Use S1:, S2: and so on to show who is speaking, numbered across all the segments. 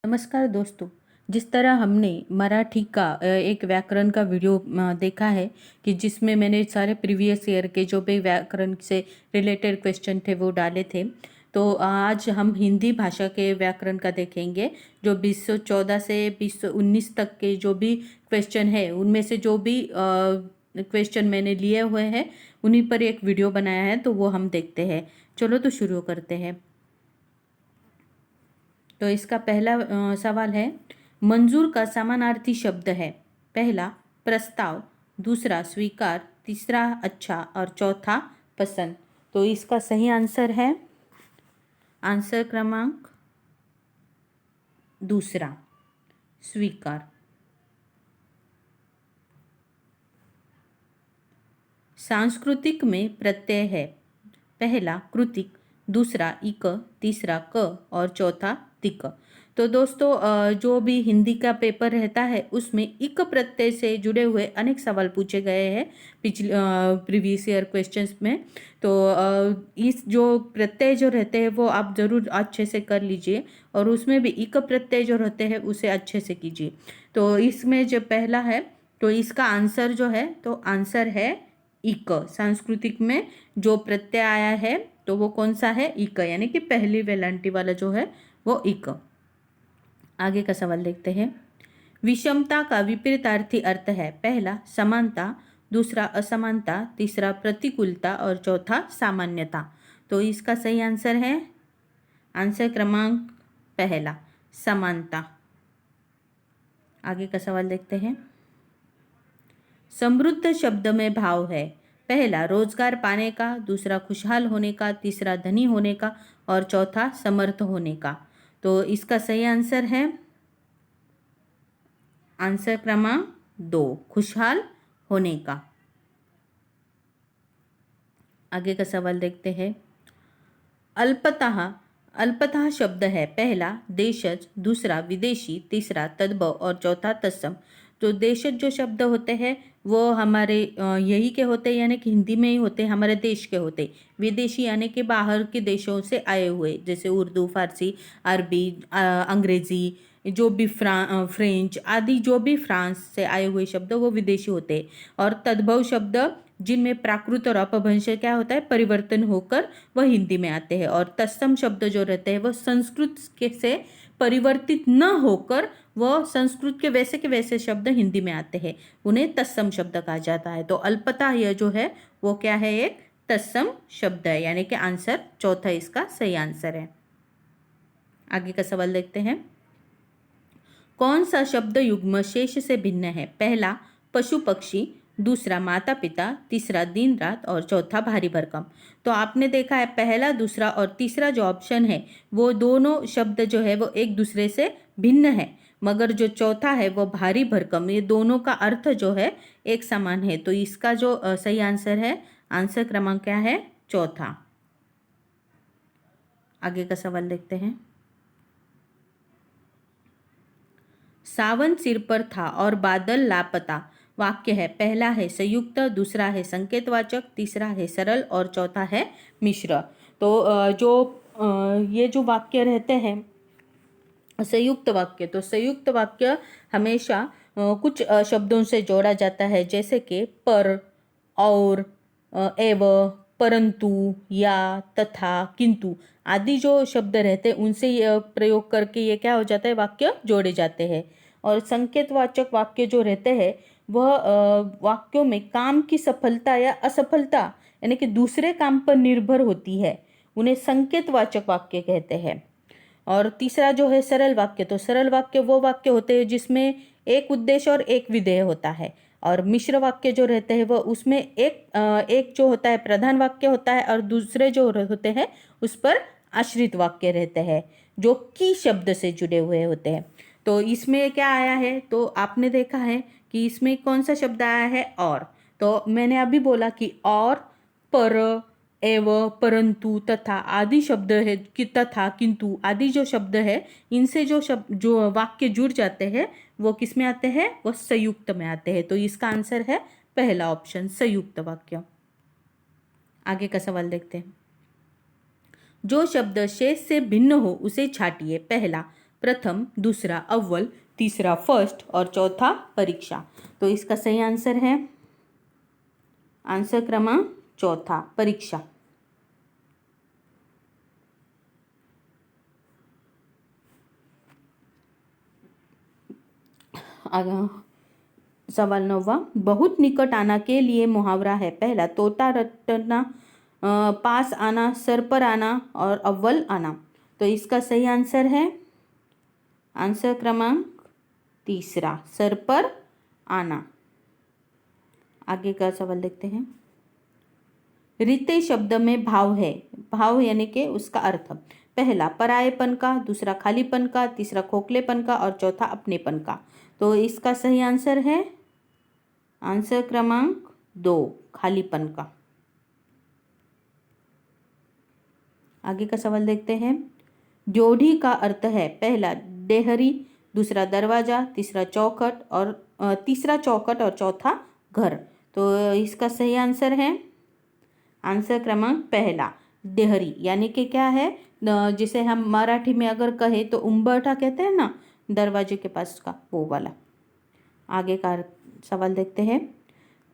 S1: नमस्कार दोस्तों। जिस तरह हमने मराठी का एक व्याकरण का वीडियो देखा है कि जिसमें मैंने सारे प्रीवियस ईयर के जो भी व्याकरण से रिलेटेड क्वेश्चन थे वो डाले थे, तो आज हम हिंदी भाषा के व्याकरण का देखेंगे। जो 2014 से 2019 तक के जो भी क्वेश्चन है उनमें से जो भी क्वेश्चन मैंने लिए हुए हैं उन्हीं पर एक वीडियो बनाया है, तो वो हम देखते हैं। चलो तो शुरू करते हैं। तो इसका पहला सवाल है, मंजूर का समानार्थी शब्द है। पहला प्रस्ताव, दूसरा स्वीकार, तीसरा अच्छा और चौथा पसंद। तो इसका सही आंसर है आंसर क्रमांक दूसरा, स्वीकार। सांस्कृतिक में प्रत्यय है। पहला कृतिक, दूसरा इक, तीसरा क और चौथा तिक। तो दोस्तों जो भी हिंदी का पेपर रहता है उसमें इक प्रत्यय से जुड़े हुए अनेक सवाल पूछे गए हैं पिछले प्रीवियस ईयर क्वेश्चंस में। तो इस जो प्रत्यय जो रहते हैं वो आप ज़रूर अच्छे से कर लीजिए, और उसमें भी इक प्रत्यय जो रहते हैं उसे अच्छे से कीजिए। तो इसमें जो पहला है, तो इसका आंसर जो है, तो आंसर है इक। सांस्कृतिक में जो प्रत्यय आया है तो वो कौन सा है? इक, यानी कि पहली वेलांटी वाला जो है वो इक। आगे का सवाल देखते हैं। विषमता का विपरीतार्थी अर्थ है। पहला समानता, दूसरा असमानता, तीसरा प्रतिकूलता और चौथा सामान्यता। तो इसका सही आंसर है आंसर क्रमांक पहला, समानता। आगे का सवाल देखते हैं। समृद्ध शब्द में भाव है। पहला रोजगार पाने का, दूसरा खुशहाल होने का, तीसरा धनी होने का और चौथा समर्थ होने का। तो इसका सही आंसर है आंसर क्रमांक 2, खुशहाल होने का। आगे का सवाल देखते हैं। अल्पतः, अल्पतः शब्द है। पहला देशज, दूसरा विदेशी, तीसरा तद्भव और चौथा तत्सम। तो देशज जो शब्द होते हैं वो हमारे यही के होते हैं, यानी कि हिंदी में ही होते हैं, हमारे देश के होते हैं। विदेशी यानी कि बाहर के देशों से आए हुए, जैसे उर्दू, फारसी, अरबी, अंग्रेजी, जो भी फ्रेंच आदि जो भी फ्रांस से आए हुए शब्द वो विदेशी होते हैं। और तद्भव शब्द जिनमें प्राकृत और अपभ्रंश क्या होता है, परिवर्तन होकर वह हिंदी में आते हैं। और तत्सम शब्द जो रहते हैं वह संस्कृत के से परिवर्तित न होकर वह संस्कृत के वैसे शब्द हिंदी में आते हैं, उन्हें तत्सम शब्द कहा जाता है। तो अल्पता यह जो है वो क्या है, एक तत्सम शब्द है, यानी कि आंसर चौथा इसका सही आंसर है। आगे का सवाल देखते हैं। कौन सा शब्द युग्म शेष से भिन्न है? पहला पशु पक्षी, दूसरा माता पिता, तीसरा दिन रात और चौथा भारी भरकम। तो आपने देखा है पहला, दूसरा और तीसरा जो ऑप्शन है वो दोनों शब्द जो है वो एक दूसरे से भिन्न है, मगर जो चौथा है वो भारी भरकम, ये दोनों का अर्थ जो है एक समान है। तो इसका जो सही आंसर है, आंसर क्रमांक क्या है? चौथा। आगे का सवाल देखते हैं। सावन सिर पर था और बादल लापता वाक्य है। पहला है संयुक्त, दूसरा है संकेतवाचक, तीसरा है सरल और चौथा है मिश्र। तो ये जो वाक्य रहते हैं संयुक्त वाक्य, तो संयुक्त वाक्य हमेशा कुछ शब्दों से जोड़ा जाता है, जैसे कि पर, और, एव, परंतु, या, तथा, किंतु आदि जो शब्द रहते हैं उनसे प्रयोग करके ये क्या हो जाता है, वाक्य जोड़े जाते हैं। और संकेतवाचक वाक्य जो रहते हैं वह वाक्यों में काम की सफलता या असफलता यानी कि दूसरे काम पर निर्भर होती है, उन्हें संकेतवाचक वाक्य कहते हैं। और तीसरा जो है सरल वाक्य, तो सरल वाक्य वो वाक्य होते हैं जिसमें एक उद्देश्य और एक विधेय होता है। और मिश्र वाक्य जो रहते हैं वह उसमें एक जो होता है प्रधान वाक्य होता है और दूसरे जो होते हैं उस पर आश्रित वाक्य रहते हैं जो की शब्द से जुड़े हुए होते हैं। तो इसमें क्या आया है, तो आपने देखा है कि इसमें कौन सा शब्द आया है, और। तो मैंने अभी बोला कि और, पर, एव, परंतु, तथा आदि शब्द है कि तथा, किंतु आदि जो शब्द है इनसे जो शब्द जो वाक्य जुड़ जाते हैं वो किस में आते हैं, वो संयुक्त में आते हैं। तो इसका आंसर है पहला ऑप्शन, संयुक्त वाक्य। आगे का सवाल देखते हैं। जो शब्द शेष से भिन्न हो उसे छाटिए। पहला प्रथम, दूसरा अव्वल, तीसरा फर्स्ट और चौथा परीक्षा। तो इसका सही आंसर है आंसर क्रमांक चौथा, परीक्षा। सवाल 9वां, बहुत निकट आना के लिए मुहावरा है। पहला, तोता रटना, पास आना, सर पर आना और अव्वल आना। तो इसका सही आंसर है आंसर क्रमांक तीसरा, सर पर आना। आगे का सवाल देखते हैं। रीते शब्द में भाव है। भाव यानी कि उसका अर्थ। पहला, परायेपन का, दूसरा खालीपन का, तीसरा खोखलेपन का और चौथा अपनेपन का। तो इसका सही आंसर है आंसर क्रमांक 2, खालीपन का। आगे का सवाल देखते हैं। जोड़ी का अर्थ है। पहला, डेहरी, दूसरा दरवाजा, तीसरा चौखट और चौथा घर। तो इसका सही आंसर है आंसर क्रमांक पहला, डेहरी, यानी कि क्या है, जिसे हम मराठी में अगर कहें तो उंबरठा कहते हैं ना, दरवाजे के पास का, वो वाला। आगे का सवाल देखते हैं।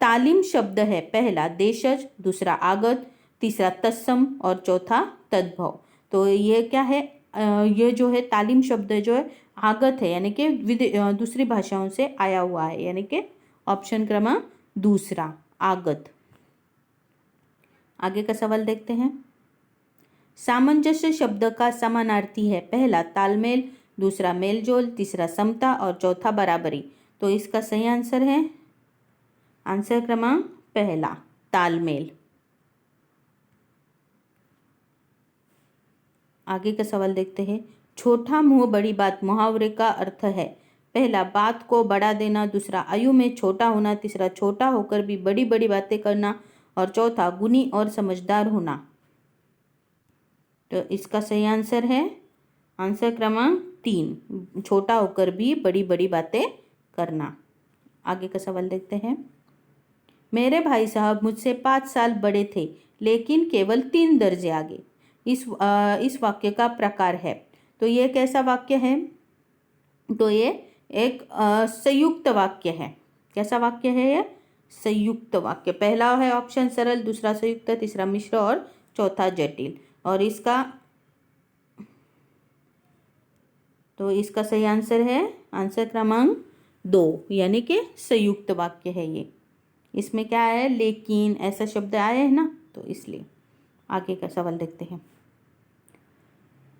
S1: तालीम शब्द है। पहला, देशज, दूसरा आगत, तीसरा तत्सम और चौथा तद्भव। तो ये क्या है, ये जो है तालीम शब्द जो है आगत है, यानी कि दूसरी भाषाओं से आया हुआ है, यानी कि ऑप्शन क्रमांक दूसरा, आगत। आगे का सवाल देखते हैं। सामंजस्य शब्द का समानार्थी है। पहला, तालमेल, दूसरा मेलजोल, तीसरा समता और चौथा बराबरी। तो इसका सही आंसर है आंसर क्रमांक पहला, तालमेल। आगे का सवाल देखते हैं। छोटा मुंह बड़ी बात मुहावरे का अर्थ है। पहला, बात को बढ़ा देना, दूसरा आयु में छोटा होना, तीसरा छोटा होकर भी बड़ी बड़ी बातें करना और चौथा गुणी और समझदार होना। तो इसका सही आंसर है आंसर क्रमांक 3, छोटा होकर भी बड़ी बड़ी बातें करना। आगे का सवाल देखते हैं। मेरे भाई साहब मुझसे 5 साल बड़े थे, लेकिन केवल 3 दर्जे आगे। इस वाक्य का प्रकार है। तो ये कैसा वाक्य है? तो ये एक संयुक्त वाक्य है। कैसा वाक्य है ये? संयुक्त वाक्य। पहला है ऑप्शन सरल, दूसरा संयुक्त, तीसरा मिश्र और चौथा जटिल। और इसका सही आंसर है आंसर क्रमांक 2, यानी कि संयुक्त वाक्य है ये। इसमें क्या है, लेकिन ऐसा शब्द आया है ना, तो इसलिए। आगे का सवाल देखते हैं।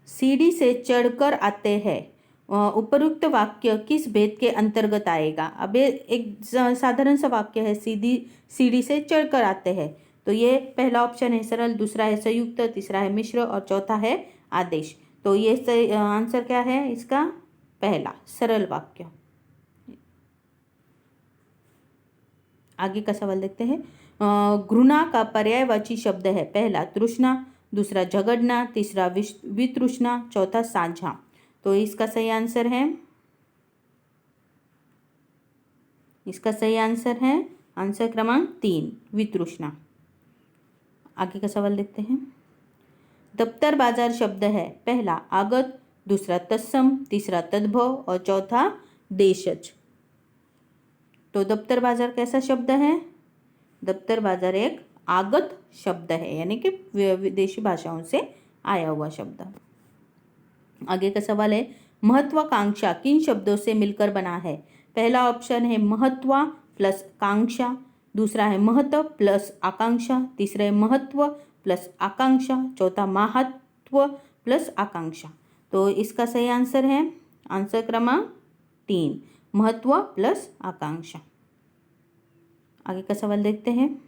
S1: सीढ़ी से चढ़कर आते हैं, उपरोक्त वाक्य किस भेद के अंतर्गत आएगा? अब ये एक साधारण सा वाक्य है, सीढ़ी से चढ़कर आते हैं। तो ये पहला ऑप्शन है सरल, दूसरा है संयुक्त, तीसरा है मिश्र और चौथा है आदेश। तो ये आंसर क्या है इसका? पहला, सरल वाक्य। आगे का सवाल देखते हैं। घृणा का पर्यायवाची शब्द है। पहला, तृष्णा, दूसरा झगड़ना, तीसरा वितृष्णा, चौथा साझा। तो इसका सही आंसर है आंसर क्रमांक 3, वितृष्णा। आगे का सवाल देखते हैं। दफ्तर बाजार शब्द है। पहला, आगत, दूसरा तत्सम, तीसरा तद्भव और चौथा देशज। तो दफ्तर बाजार कैसा शब्द है? दफ्तर बाजार एक आगत शब्द है, यानी कि विदेशी भाषाओं से आया हुआ शब्द। आगे का सवाल है। महत्वाकांक्षा किन शब्दों से मिलकर बना है? पहला ऑप्शन है महत्वा प्लस कांक्षा, दूसरा है महत्व प्लस आकांक्षा, तीसरा है महत्व प्लस आकांक्षा, चौथा महत्व प्लस आकांक्षा। तो इसका सही आंसर है आंसर क्रमांक 3, महत्व प्लस आकांक्षा। आगे का सवाल देखते हैं।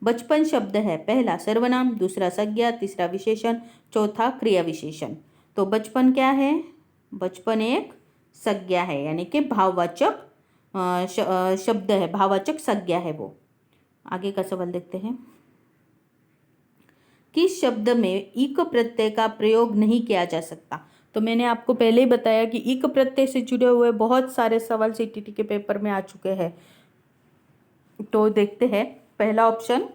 S1: बचपन शब्द है। पहला सर्वनाम, दूसरा संज्ञा, तीसरा विशेषण, चौथा क्रिया विशेषण। तो बचपन क्या है? बचपन एक संज्ञा है, यानी कि भाववाचक शब्द है, भाववाचक संज्ञा है वो। आगे का सवाल देखते हैं। किस शब्द में इक प्रत्यय का प्रयोग नहीं किया जा सकता? तो मैंने आपको पहले ही बताया कि इक प्रत्यय से जुड़े हुए बहुत सारे सवाल सीटीटी के पेपर में आ चुके हैं। तो देखते हैं। पहला ऑप्शन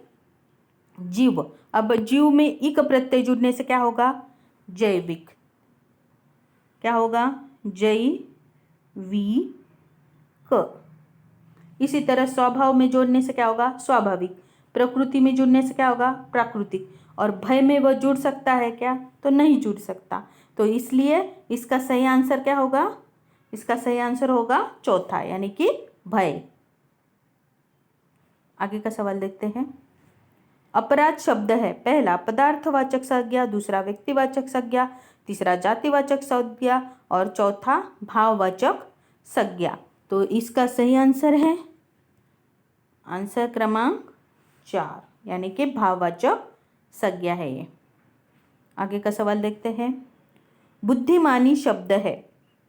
S1: जीव। अब जीव में इक प्रत्यय जुड़ने से क्या होगा? जैविक। क्या होगा, जैविक। इसी तरह स्वभाव में जोड़ने से क्या होगा, स्वाभाविक। प्रकृति में जुड़ने से क्या होगा, प्राकृतिक। और भय में वह जुड़ सकता है क्या, तो नहीं जुड़ सकता। तो इसलिए इसका सही आंसर क्या होगा, इसका सही आंसर होगा चौथा, यानी कि भय। आगे का सवाल देखते हैं। अपराध शब्द है पहला पदार्थवाचक संज्ञा, दूसरा व्यक्तिवाचक संज्ञा, तीसरा जातिवाचक संज्ञा और चौथा भाववाचक संज्ञा। तो इसका सही आंसर है आंसर क्रमांक 4, यानी कि भाववाचक संज्ञा है ये। आगे का सवाल देखते हैं। बुद्धिमानी शब्द है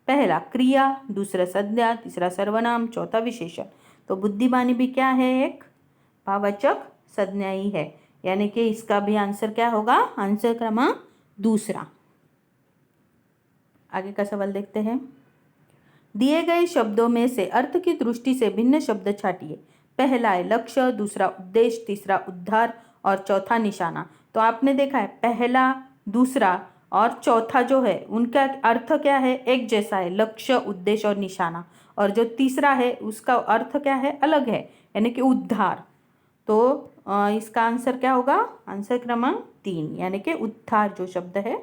S1: पहला क्रिया, दूसरा संज्ञा, तीसरा सर्वनाम, चौथा विशेषण। तो बुद्धिमानी भी क्या है, एक भाववाचक संज्ञा ही है, यानी कि इसका भी आंसर क्या होगा, आंसर क्रमांक दूसरा। आगे का सवाल देखते हैं। दिए गए शब्दों में से अर्थ की दृष्टि से भिन्न शब्द छांटिए। पहला है लक्ष्य, दूसरा उद्देश्य, तीसरा उद्धार और चौथा निशाना। तो आपने देखा है पहला, दूसरा और चौथा जो है उनका अर्थ क्या है, एक जैसा है, लक्ष्य, उद्देश्य और निशाना। और जो तीसरा है उसका अर्थ क्या है, अलग है, यानी कि उद्धार। तो इसका आंसर क्या होगा, आंसर क्रमांक 3, यानी कि उद्धार जो शब्द है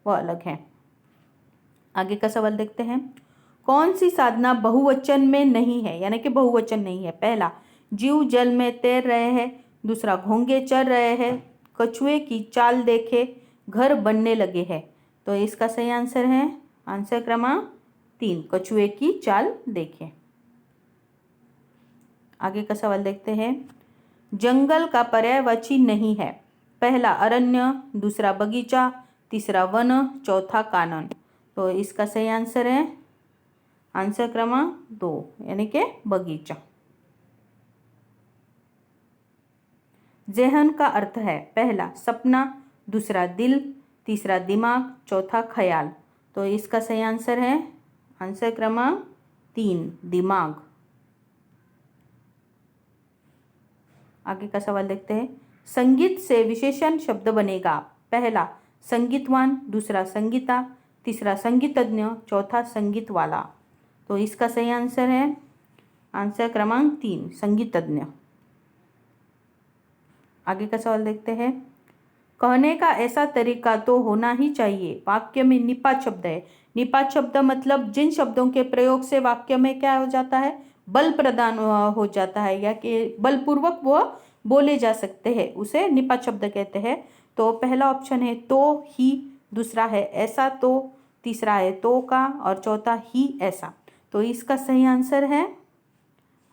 S1: वो अलग है। आगे का सवाल देखते हैं। कौन सी साधना बहुवचन में नहीं है, यानी कि बहुवचन नहीं है। पहला जीव जल में तैर रहे हैं, दूसरा घोंगे चल रहे हैं, कछुए की चाल देखे, घर बनने लगे हैं। तो इसका सही आंसर है आंसर क्रमांक 3, कछुए की चाल देखे। आगे का सवाल देखते हैं। जंगल का पर्यायवाची नहीं है। पहला अरण्य, दूसरा बगीचा, तीसरा वन, चौथा कानन। तो इसका सही आंसर है आंसर क्रमांक 2, यानी कि बगीचा। ज़हन का अर्थ है पहला सपना, दूसरा दिल, तीसरा दिमाग, चौथा ख्याल। तो इसका सही आंसर है आंसर क्रमांक 3, दिमाग। आगे का सवाल देखते हैं। संगीत से विशेषण शब्द बनेगा। पहला संगीतवान, दूसरा संगीता, तीसरा संगीतज्ञ, चौथा संगीत वाला। तो इसका सही आंसर है आंसर क्रमांक 3, संगीतज्ञ। आगे का सवाल देखते हैं। कहने का ऐसा तरीका तो होना ही चाहिए। वाक्य में निपात शब्द है। निपात शब्द मतलब जिन शब्दों के प्रयोग से वाक्य में क्या हो जाता है, बल प्रदान हो जाता है, या कि बलपूर्वक वो बोले जा सकते हैं, उसे निपात शब्द कहते हैं। तो पहला ऑप्शन है तो ही, दूसरा है ऐसा तो, तीसरा है तो का और चौथा ही ऐसा। तो इसका सही आंसर है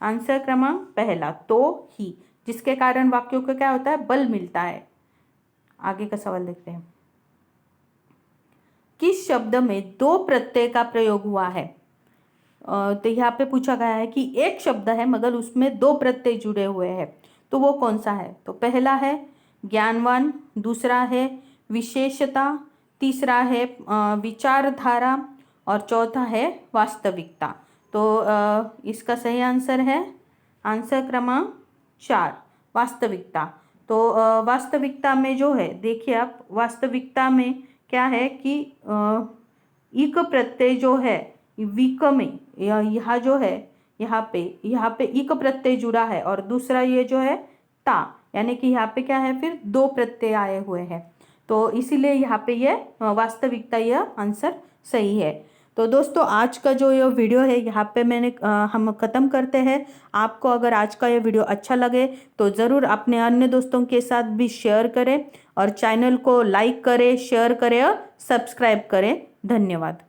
S1: आंसर क्रमांक पहला, तो ही, जिसके कारण वाक्यों को क्या होता है, बल मिलता है। आगे का सवाल देखते हैं। किस शब्द में दो प्रत्यय का प्रयोग हुआ है। तो यहाँ पे पूछा गया है कि एक शब्द है मगर उसमें दो प्रत्यय जुड़े हुए हैं, तो वो कौन सा है। तो पहला है ज्ञानवान, दूसरा है विशेषता, तीसरा है विचारधारा और चौथा है वास्तविकता। तो इसका सही आंसर है आंसर क्रमांक 4, वास्तविकता। तो वास्तविकता में जो है, देखिए आप, वास्तविकता में क्या है कि इक प्रत्यय जो है विक में, यहाँ जो है यहाँ पे इक प्रत्यय जुड़ा है और दूसरा ये जो है ता, यानी कि यहाँ पे क्या है, फिर दो प्रत्यय आए हुए हैं। तो इसीलिए यहाँ पे ये वास्तविकता यह आंसर सही है। तो दोस्तों आज का जो ये वीडियो है यहाँ पे हम ख़त्म करते हैं। आपको अगर आज का ये वीडियो अच्छा लगे तो ज़रूर अपने अन्य दोस्तों के साथ भी शेयर करें और चैनल को लाइक करें, शेयर करें और सब्सक्राइब करें। धन्यवाद।